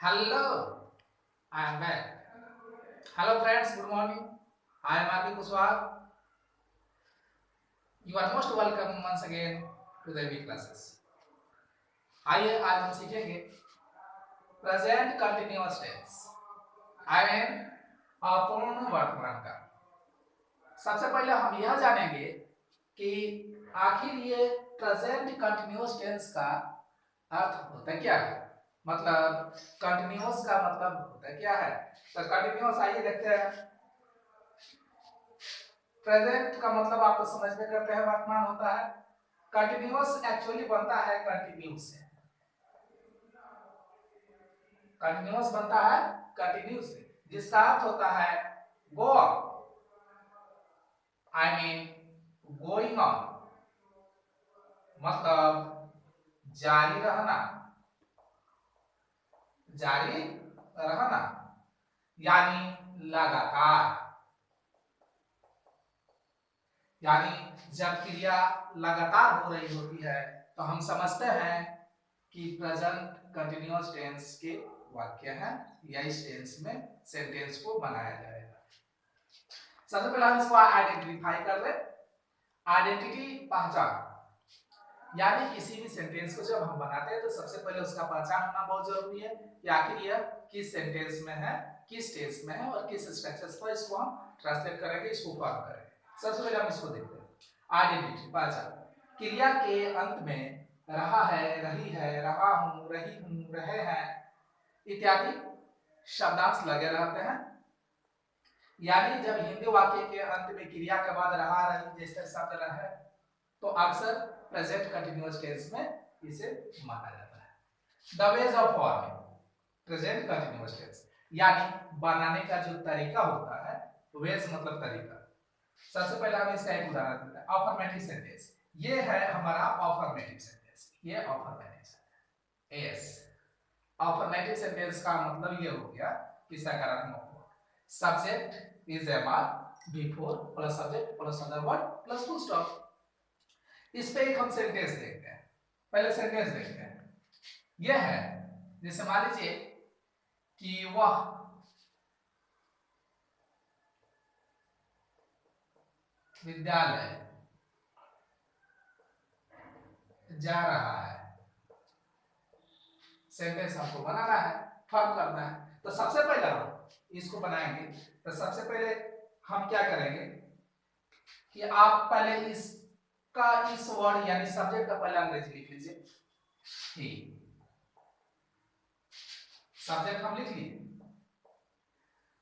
Hello, I am back. Hello friends, good morning. I am Arvi Kushwaha. You are most welcome once again to the EV classes. आइए आज हम सीखेंगे present continuous tense I mean अपूर्ण वर्तमान का। सबसे पहले हम यह जानेंगे कि आखिर ये प्रेजेंट कंटिन्यूअस टेंस का अर्थ होता क्या है। मतलब कंटिन्यूअस का मतलब होता क्या है। तो कंटिन्यूअस आइए देखते हैं। प्रेजेंट का मतलब आप तो समझ में करते हैं वर्तमान होता है। कंटिन्यूअस एक्चुअली बनता है कंटिन्यूस से। कंटिन्यूअस बनता है कंटिन्यूस से, जिसका अर्थ होता है go on, I mean going on, मतलब जारी रहना, जारी रहना यानी लगातार। यानी जब क्रिया लगातार हो रही होती है तो हम समझते हैं कि प्रेजेंट कंटिन्यूअस टेंस के वाक्य हैं या इस टेंस में सेंटेंस को बनाया जाएगा। सबसे पहले हम इसको आइडेंटिफाई कर ले। आइडेंटिटी पहचान, यानी किसी भी सेंटेंस को जब हम बनाते हैं तो सबसे पहले उसका पहचान होना बहुत जरूरी है कि आखिर यह किस सेंटेंस में है, किस टेंस में है और किस स्ट्रक्चर्स पर इसको हम ट्रांसलेट करेंगे, इसको फॉर्म करेंगे। सबसे पहले हम इसको देखते हैं। आइडेंटिटी पहचान, क्रिया के अंत में रहा है, रही है, रहा हूं, रही हूं, रहे हैं इत्यादि शब्दांश लगे रहते हैं। यानी जब हिंदी वाक्य के अंत में क्रिया के बाद रहा, रही जैसे शब्द रहे तो अक्सर प्रेजेंट कंटिन्यूअस टेंस में इसे माना जाता है। The way of forming present continuous tense, यानी बनाने का जो तरीका होता है, वेज मतलब तरीका। सबसे पहले हम इसका एक उदाहरण देते हैं। अफर्मेटिव सेंटेंस, ये है हमारा अफर्मेटिव सेंटेंस, ये affirmative sentence. Yes, affirmative sentence का मतलब ये हो गया कि सकारात्मक हो। Subject is am are before plus subject plus other word plus full stop. इस पे एक हम सेंटेंस देखते हैं। पहले सेंटेंस देखते हैं। यह है, जैसे मान लीजिए कि वह विद्यालय जा रहा है। सेंटेंस हमको बनाना है, फॉर्म करना है। तो सबसे पहले हम इसको बनाएंगे। तो सबसे पहले हम क्या करेंगे कि आप पहले इसका इस वर्ड यानी सब्जेक्ट का पहले अंग्रेजी लिख लीजिए। ही, सब्जेक्ट हम लिख लिए।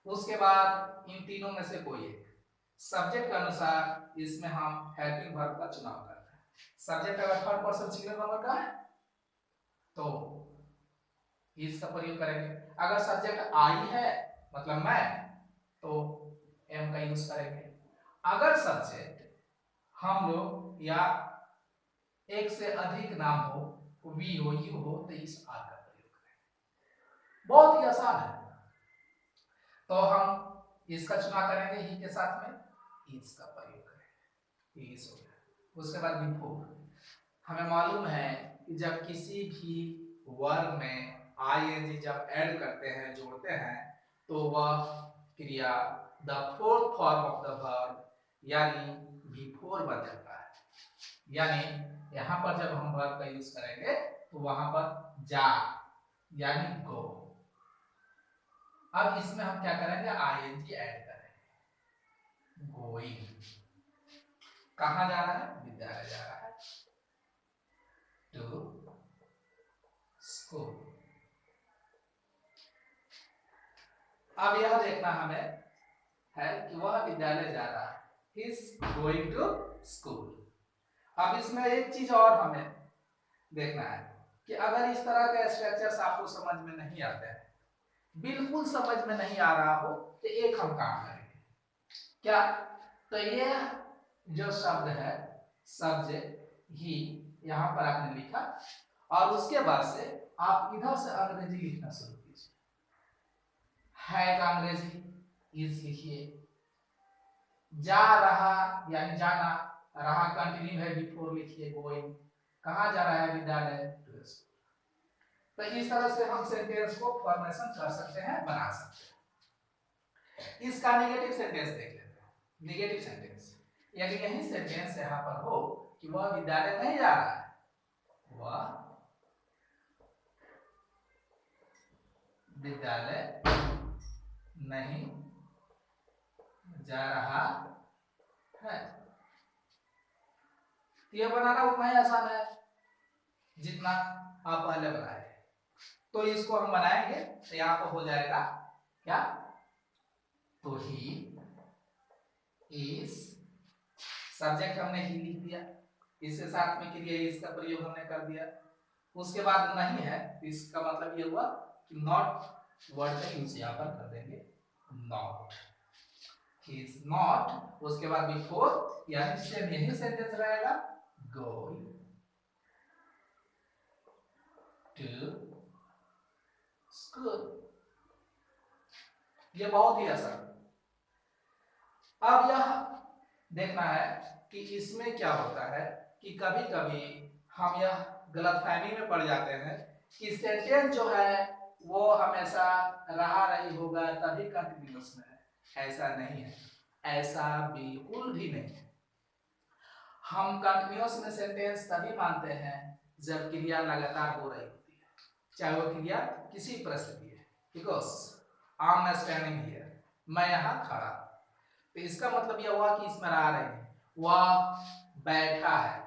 उसके बाद इन तीनों में से कोई एक सब्जेक्ट के अनुसार इसमें हम हेल्पिंग वर्ब का चुनाव करते हैं। सब्जेक्ट अगर थर्ड पर्सन सिंगुलर नंबर का है तो इसका प्रयोग करेंगे। अगर सब्जेक्ट आई है मतलब मैं, तो एम का यूज करेंगे। अगर सब्जेक्ट हम लोग या एक से अधिक नाम हो, वी हो, यू हो, तो इस आर का प्रयोग करेंगे। बहुत ही आसान है। तो हम इसका चुनाव करेंगे ही के साथ में इस का प्रयोग करेंगे। इस हो गया। उसके बाद बिफोर, हमें मालूम है कि जब किसी भी वर्ब में आईएनजी जब ऐड करते हैं, जोड़ते हैं, तो वह क्रिया the fourth form of the verb यानी बिफोर बन जाता है। यानी यहां पर जब हम वर्ब का यूज करेंगे तो वहां पर जा यानी गो। अब इसमें हम क्या करेंगे, आईएनजी ऐड करेंगे। गोइंग, कहां जा रहा है, विद्यालय जा रहा है, टू स्कूल। अब यह देखना हमें है कि वह विद्यालय जा रहा है, he is going to school। अब इसमें एक चीज और हमें देखना है कि अगर इस तरह के स्ट्रक्चर्स आपको समझ में नहीं आते हैं, बिल्कुल समझ में नहीं आ रहा हो, तो एक हम काम करेंगे क्या। तो ये जो शब्द है सब्जेक्ट ही, यहां पर आपने लिखा और उसके बाद से आप इधर से अंग्रेजी लिखना शुरू कीजिए। है का अंग्रेजी इज लिखिए। जा रहा यानी जाना, रहा कंटिन्यू है, बिफोर लिखिए गोइंग। कहां जा रहा है, विद्यालय, टू स्कूल। तो इस तरह से हम सेंटेंस को फॉर्मेशन कर सकते हैं, बना सकते हैं। इसका नेगेटिव सेंटेंस देख लेते हैं। नेगेटिव सेंटेंस यदि यही सेंटेंस यहाँ पर हो कि वह विद्यालय नहीं जा रहा है, वह विद्यालय नहीं जा रहा है, यह बनाना उतना ही आसान है जितना आप पहले बनाए। तो इसको हम बनाएंगे तो यहाँ पर हो जाएगा क्या, तो ही इज, सब्जेक्ट हमने ही लिख दिया, इसके साथ में क्रिया इज का प्रयोग हमने कर दिया। उसके बाद नहीं है, इसका मतलब ये हुआ कि नॉट वर्ड का यूज यहाँ पर कर देंगे, नॉट, ही इज नॉट। उसके बाद बिफोर, यानी सेम यही सेंटेंस रहेगा, गोइंग टू स्कूल। ये बहुत ही आसान। अब यह देखना है कि इसमें क्या होता है कि कभी कभी हम यह गलतफहमी में पड़ जाते हैं कि सेंटेंस जो है वो हमेशा रहा रही होगा तभी कंटिन्यूअस में है। ऐसा नहीं है, ऐसा बिल्कुल भी नहीं है। हम कंटिन्यूअस में सेंटेंस तभी मानते हैं जब क्रिया लगातार हो रही होती है, चाहे वो क्रिया किसी तरह से भी है। Because I am standing here, मैं यहाँ खड़ा। तो इसका मतलब यह हुआ कि इसमें रहा रही है, वह बैठा है,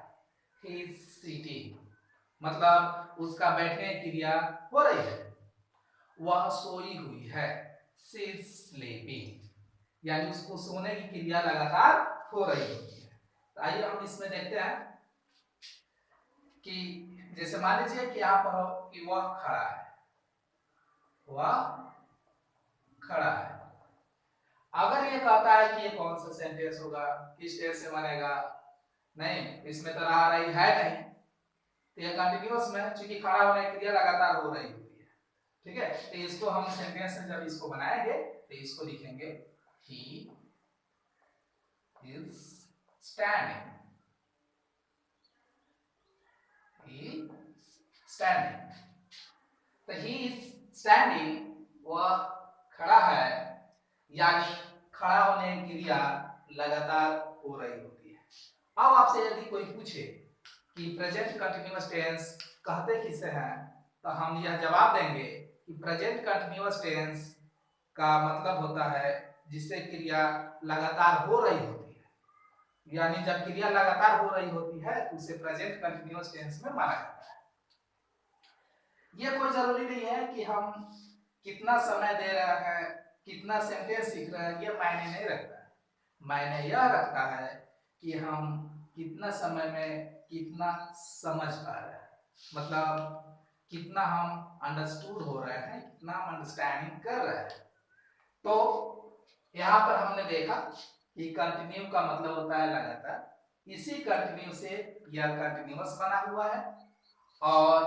he is sitting, मतलब उसका बैठने की क्रिया हो रही है। वह सोई हुई है, she is sleeping, यानी उसको सोने की क्रिया लगातार हो रही होती है। तो आइए हम इसमें देखते हैं कि जैसे मान लीजिए कि यहाँ पर कि वह खड़ा है, वह खड़ा है। अगर ये कहता है कि ये कौन सा सेंटेंस होगा, किस टेंस से बनेगा, नहीं, इसमें तो रहा रही है नहीं, तो ये कंटिन्यूअस में, चूंकि खड़ा होने की क्रिया लगातार हो रही होती है। ठीक है, तो इसको हम सेंटेंस में जब इसको बनाएंगे तो इसको लिखेंगे he is standing, he standing. तो ही इज स्टैंडिंग, वह खड़ा है, यानी खड़ा होने की क्रिया लगातार हो रही होती है। अब आपसे यदि कोई पूछे कि प्रेजेंट कंटिन्यूअस टेंस कहते किसे हैं, तो हम यह जवाब देंगे कि प्रेजेंट कंटिन्यूअस टेंस का मतलब होता है जिससे क्रिया लगातार हो रही होती है। यानी जब क्रिया लगातार हो रही होती है तो उसे प्रेजेंट कंटिन्यूअस टेंस में माना जाता है। यह कोई जरूरी नहीं है कि हम कितना समय दे रहे हैं, कितना सेंटेंस सीख रहे हैं, यह मायने नहीं रखता है। मायने यह रखता है कि हम कितना समय में कितना समझ पा रहे हैं, मतलब कितना हम अंडरस्टूड हो रहे हैं, कितना हम अंडरस्टैंडिंग कर रहे हैं। तो यहाँ पर हमने देखा कि कंटिन्यू का मतलब होता है लगातार, इसी कंटिन्यू से यह कंटिन्यूअस बना हुआ है और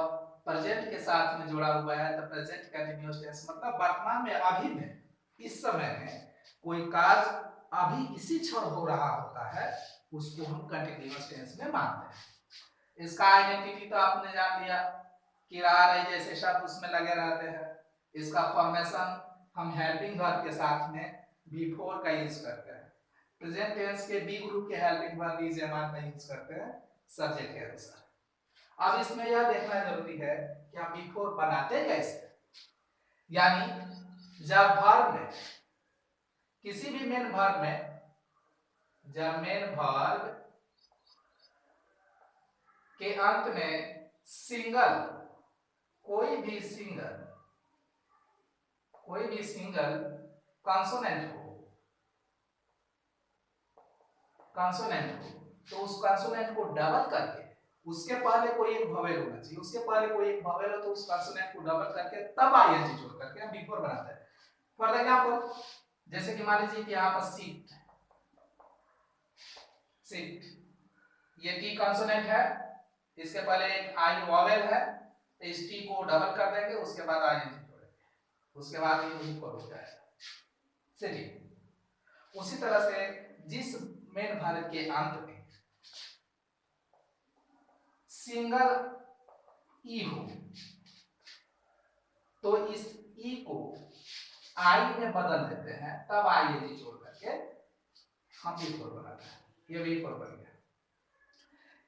प्रेजेंट के साथ में जुड़ा हुआ है। तो प्रेजेंट कंटिन्यूअस टेंस मतलब वर्तमान में, अभी में, इस समय में कोई कार्य अभी इसी क्षण हो रहा होता है, उसको हम कंटिन्यूअस टेंस में मानते हैं। इसका आइडेंटिटी तो आपने जान लिया कि रहा रही जैसे शब्द उसमें लगे रहते हैं। इसका फॉर्मेशन हम हेल्पिंग वर्ब के साथ में बिफोर का यूज करते हैं। प्रेजेंट टेंस के बी ग्रुप के हेल्पिंग वर्ब इज एम का यूज करते हैं सब्जेक्ट के अनुसार। अब इसमें यह देखना जरूरी है कि हम बिफोर बनाते कैसे, यानी जब वर्ब में, किसी भी मेन वर्ब में, जब मेन वर्ब के अंत में सिंगल, कोई भी सिंगल कॉन्सोनेंट हो, तो उस कॉन्सोनेंट को डबल करके उसके पहले कोई एक वोवेल होना चाहिए, उसके पहले कोई एक वोवेल हो तो उस कॉन्सोनेंट को डबल करके तब आईएनजी जोड़ करके हम बिफोर बनाते हैं। फॉर एग्जांपल, जैसे कि मान लीजिए कि यहाँ पर सीट, ये टी कॉन्सोनेंट है, इसके पहले एक आई वोवेल है, तो इस टी को डबल कर देंगे, उसके बाद आईएनजी जोड़ेंगे, उसके बाद ये बिफोर हो जाएगा। सिटी। उसी तरह से जिस मेन वर्ब के अंत में सिंगल ई हो, तो इस ई को आई में बदल देते हैं, तब आई ये जी छोड़ करके हम B4 बनाते हैं, ये B4 बन गया।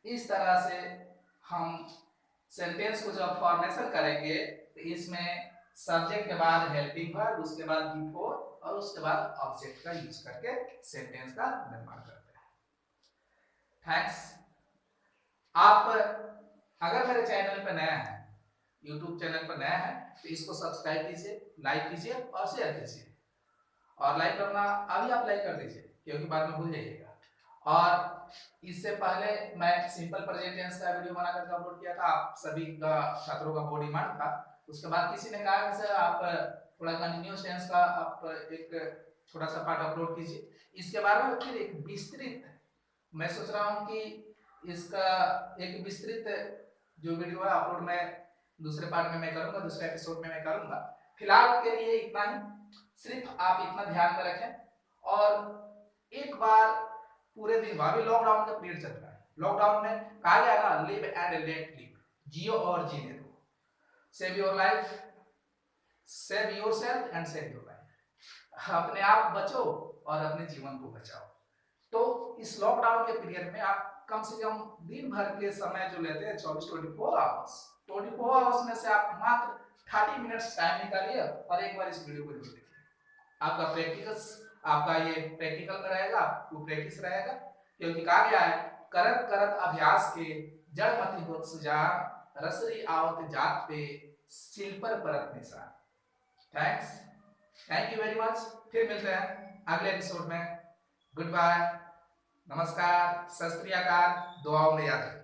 इस तरह से हम सेंटेंस को जब फॉर्मेशन करेंगे तो इसमें सब्जेक्ट के बाद हेल्पिंग वर्ब, उसके बाद B4 और उसके बाद ऑब्जेक्ट का यूज करके सेंटेंस का निर्माण करते हैं। थैंक्स। आप अगर मेरे चैनल पर नया है, YouTube चैनल पर नया है, तो इसको सब्सक्राइब कीजिए, लाइक कीजिए और शेयर कीजिए। और लाइक करना अभी आप लाइक कर दीजिए, क्योंकि बाद में भूल जाइएगा। और इससे पहले मैं सिंपल प्रेजेंट टेंस का वीडियो बना करके अपलोड किया था, आप सभी का छात्रों का बहुत डिमांड था। उसके बाद किसी ने कहा कि सर आप थोड़ा कंटिन्यूअस टेंस का आप एक छोटा सा पार्ट अपलोड कीजिए। इसके बारे में फिर एक विस्तृत, मैं सोच रहा हूँ कि इसका एक विस्तृत जो वीडियो है अपलोड मैं दूसरे पार्ट में मैं करूंगा, दूसरे एपिसोड में मैं करूंगा। फिलहाल के लिए इतना ही, सिर्फ आप इतना ध्यान में रखें। और एक बार पूरे दिन, अभी लॉकडाउन का पीरियड चल रहा है, लॉकडाउन में कहा गया ना लिव एंड लेट लिव, जियो और जीने दो, save your life, save yourself and save your life. अपने आप बचो और अपने जीवन को बचाओ। तो इस लॉकडाउन के पीरियड में आप कम से कम दिन भर के समय जो लेते हैं 24 आवर्स में से आप मात्र 30 मिनट्स टाइम निकालिए और एक बार इस वीडियो को जरूर देखिए। आपका प्रैक्टिकल्स, आपका ये प्रैक्टिकल में रहेगा, आपको प्रैक्टिस रहेगा, क्योंकि कहा गया है करत करत अभ्यास के जड़ मति होत सुजान, रसरी आवत जात पे सिल पर परत निशान। Thanks, thank you very much. फिर मिलते हैं अगले एपिसोड में। गुड बाय, नमस्कार, सत श्री अकाल, दुआओं में याद रखें।